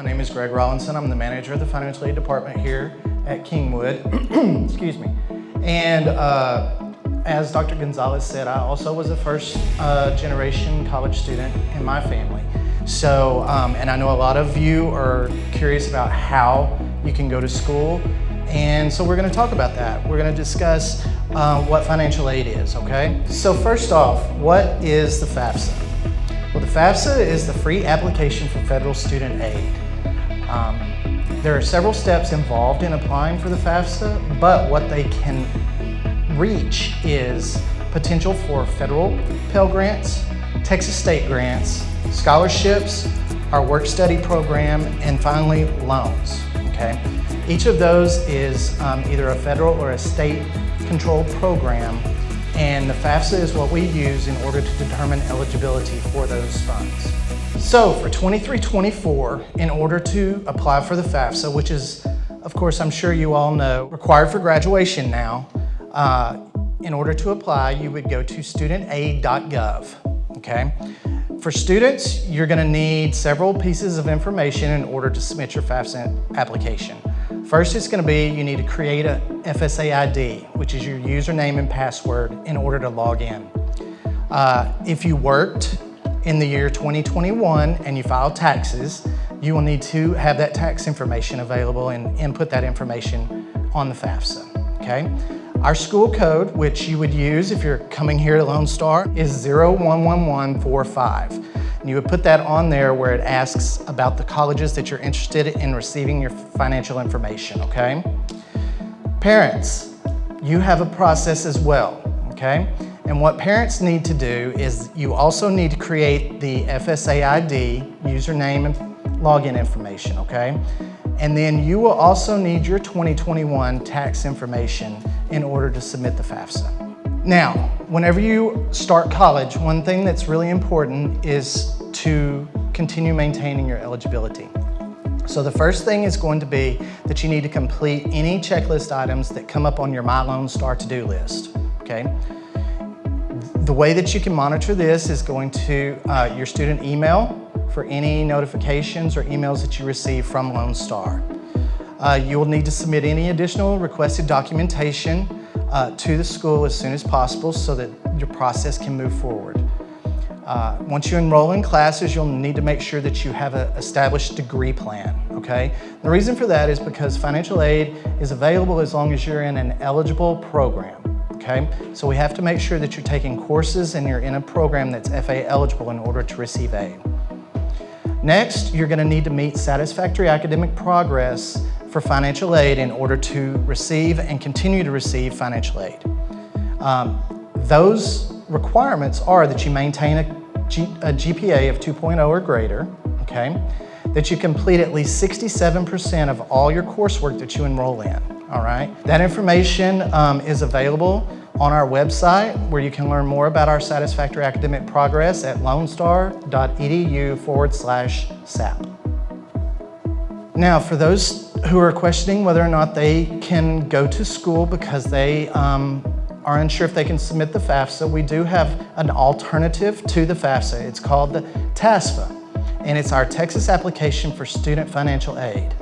My name is Greg Rollinson. I'm the manager of the financial aid department here at Kingwood. Excuse me. And as Dr. Gonzalez said, I also was a first generation college student in my family. So, and I know a lot of you are curious about how you can go to school. And so we're going to talk about that. We're going to discuss what financial aid is, okay? So first off, what is the FAFSA? Well, the FAFSA is the free application for federal student aid. There are several steps involved in applying for the FAFSA, but what they can reach is potential for federal Pell Grants, Texas state grants, scholarships, our work-study program, and finally, loans, okay? Each of those is either a federal or a state-controlled program, and the FAFSA is what we use in order to determine eligibility for those funds. So for 23-24, in order to apply for the FAFSA, which is, of course, I'm sure you all know, required for graduation now, in order to apply, you would go to studentaid.gov, okay? For students, you're gonna need several pieces of information in order to submit your FAFSA application. First, it's gonna be, you need to create a FSA ID, which is your username and password in order to log in. If you worked in the year 2021 and you filed taxes, you will need to have that tax information available and input that information on the FAFSA, okay? Our school code, which you would use if you're coming here to Lone Star, is 011145. And you would put that on there where it asks about the colleges that you're interested in receiving your financial information, okay? Parents, you have a process as well, okay? And what parents need to do is you also need to create the FSA ID, username and login information, okay? And then you will also need your 2021 tax information in order to submit the FAFSA. Now, whenever you start college, one thing that's really important is to continue maintaining your eligibility. So the first thing is going to be that you need to complete any checklist items that come up on your My Lone Star to-do list, okay? The way that you can monitor this is going to your student email for any notifications or emails that you receive from Lone Star. You will need to submit any additional requested documentation to the school as soon as possible so that your process can move forward. Once you enroll in classes, you'll need to make sure that you have an established degree plan, okay? The reason for that is because financial aid is available as long as you're in an eligible program, okay? So we have to make sure that you're taking courses and you're in a program that's FA eligible in order to receive aid. Next, you're gonna need to meet satisfactory academic progress for financial aid in order to receive and continue to receive financial aid. Those requirements are that you maintain a GPA of 2.0 or greater, okay? That you complete at least 67% of all your coursework that you enroll in, all right? That information is available on our website where you can learn more about our satisfactory academic progress at lonestar.edu/SAP. Now, for those who are questioning whether or not they can go to school because they are unsure if they can submit the FAFSA, we do have an alternative to the FAFSA. It's called the TASFA, and it's our Texas application for student financial aid.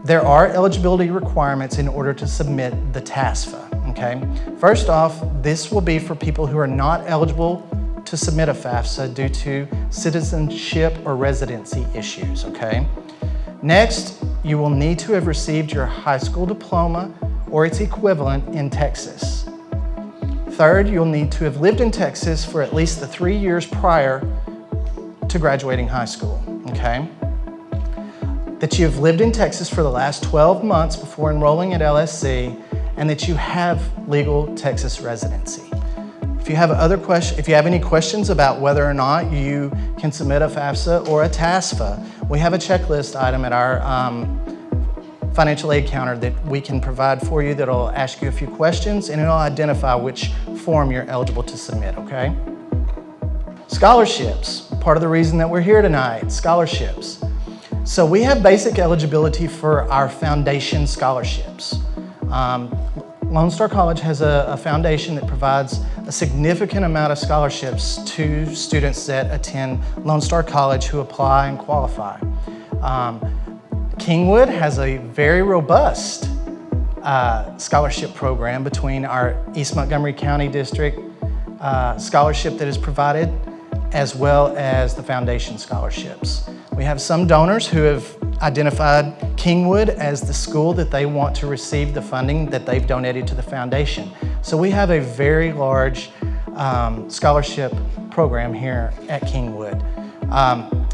There are eligibility requirements in order to submit the TASFA, okay? First off, this will be for people who are not eligible to submit a FAFSA due to citizenship or residency issues, okay? Next, you will need to have received your high school diploma or its equivalent in Texas. Third, you'll need to have lived in Texas for at least the 3 years prior to graduating high school, okay? That you have lived in Texas for the last 12 months before enrolling at LSC, and that you have legal Texas residency. If you have any questions about whether or not you can submit a FAFSA or a TASFA, we have a checklist item at our financial aid counter that we can provide for you that'll ask you a few questions and it'll identify which form you're eligible to submit, okay? Scholarships, part of the reason that we're here tonight, scholarships. So we have basic eligibility for our foundation scholarships. Lone Star College has a foundation that provides a significant amount of scholarships to students that attend Lone Star College who apply and qualify. Kingwood has a very robust scholarship program between our East Montgomery County District scholarship that is provided, as well as the foundation scholarships. We have some donors who have identified Kingwood as the school that they want to receive the funding that they've donated to the foundation. So we have a very large scholarship program here at Kingwood.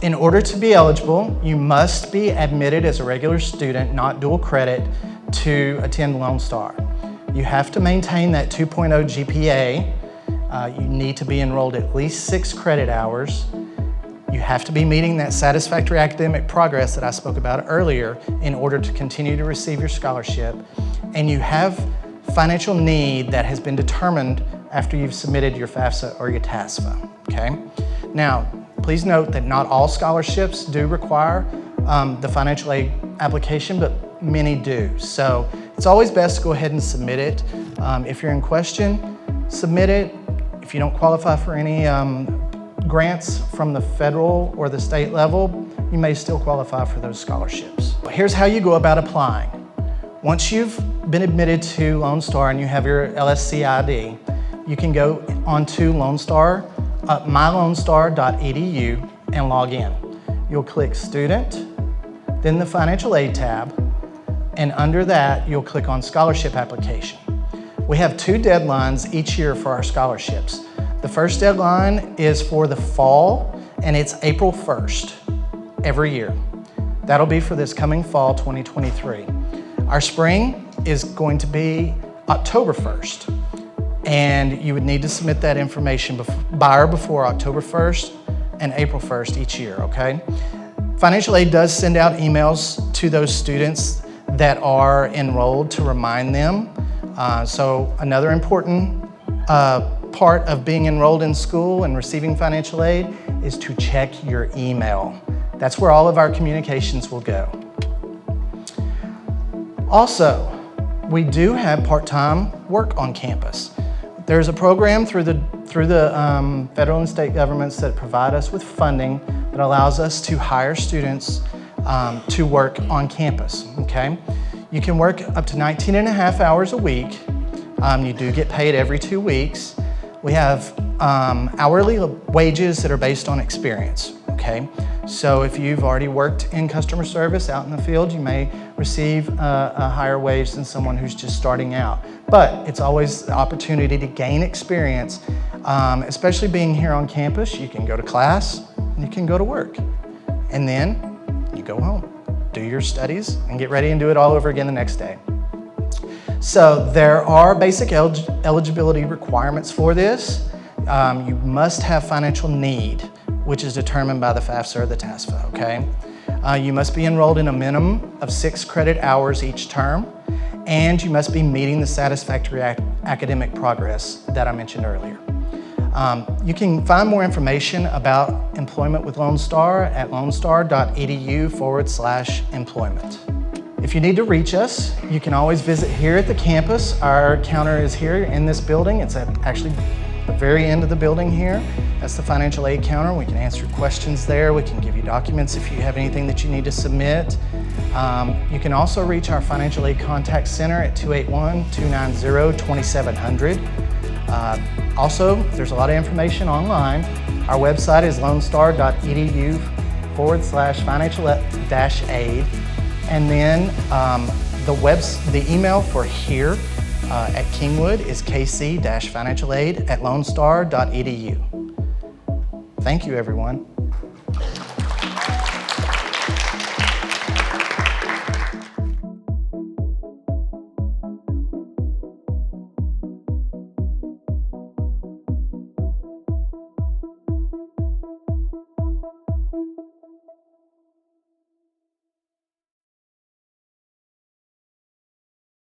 In order to be eligible, you must be admitted as a regular student, not dual credit, to attend Lone Star. You have to maintain that 2.0 GPA. You need to be enrolled at least 6 credit hours. You have to be meeting that satisfactory academic progress that I spoke about earlier in order to continue to receive your scholarship. And you have financial need that has been determined after you've submitted your FAFSA or your TASFA, okay? Now, please note that not all scholarships do require the financial aid application, but many do. So it's always best to go ahead and submit it. If you're in question, submit it. If you don't qualify for any grants from the federal or the state level, you may still qualify for those scholarships. Here's how you go about applying. Once you've been admitted to Lone Star and you have your LSC ID, you can go onto Lone Star, mylonestar.edu and log in. You'll click Student, then the Financial Aid tab, and under that, you'll click on Scholarship Application. We have 2 deadlines each year for our scholarships. The first deadline is for the fall, and it's April 1st every year. That'll be for this coming fall, 2023. Our spring is going to be October 1st, and you would need to submit that information by or before October 1st and April 1st each year, okay? Financial aid does send out emails to those students that are enrolled to remind them. So another important part of being enrolled in school and receiving financial aid is to check your email. That's where all of our communications will go. Also, we do have part-time work on campus. There's a program through the federal and state governments that provide us with funding that allows us to hire students to work on campus, okay? You can work up to 19.5 hours a week. You do get paid every 2 weeks. We have hourly wages that are based on experience, okay? So if you've already worked in customer service out in the field, you may receive a higher wage than someone who's just starting out. But it's always the opportunity to gain experience, especially being here on campus. You can go to class, and you can go to work, and then you go home, do your studies, and get ready and do it all over again the next day. So there are basic eligibility requirements for this. You must have financial need, which is determined by the FAFSA or the TASFA, okay? You must be enrolled in a minimum of 6 credit hours each term, and you must be meeting the satisfactory academic progress that I mentioned earlier. You can find more information about employment with Lone Star at lonestar.edu/employment. If you need to reach us, you can always visit here at the campus. Our counter is here in this building. It's at actually the very end of the building here. That's the financial aid counter. We can answer questions there. We can give you documents if you have anything that you need to submit. You can also reach our financial aid contact center at 281-290-2700. Also, there's a lot of information online. Our website is lonestar.edu/financial-aid. And then the email for here at Kingwood is kc-financialaid@lonestar.edu. Thank you, everyone.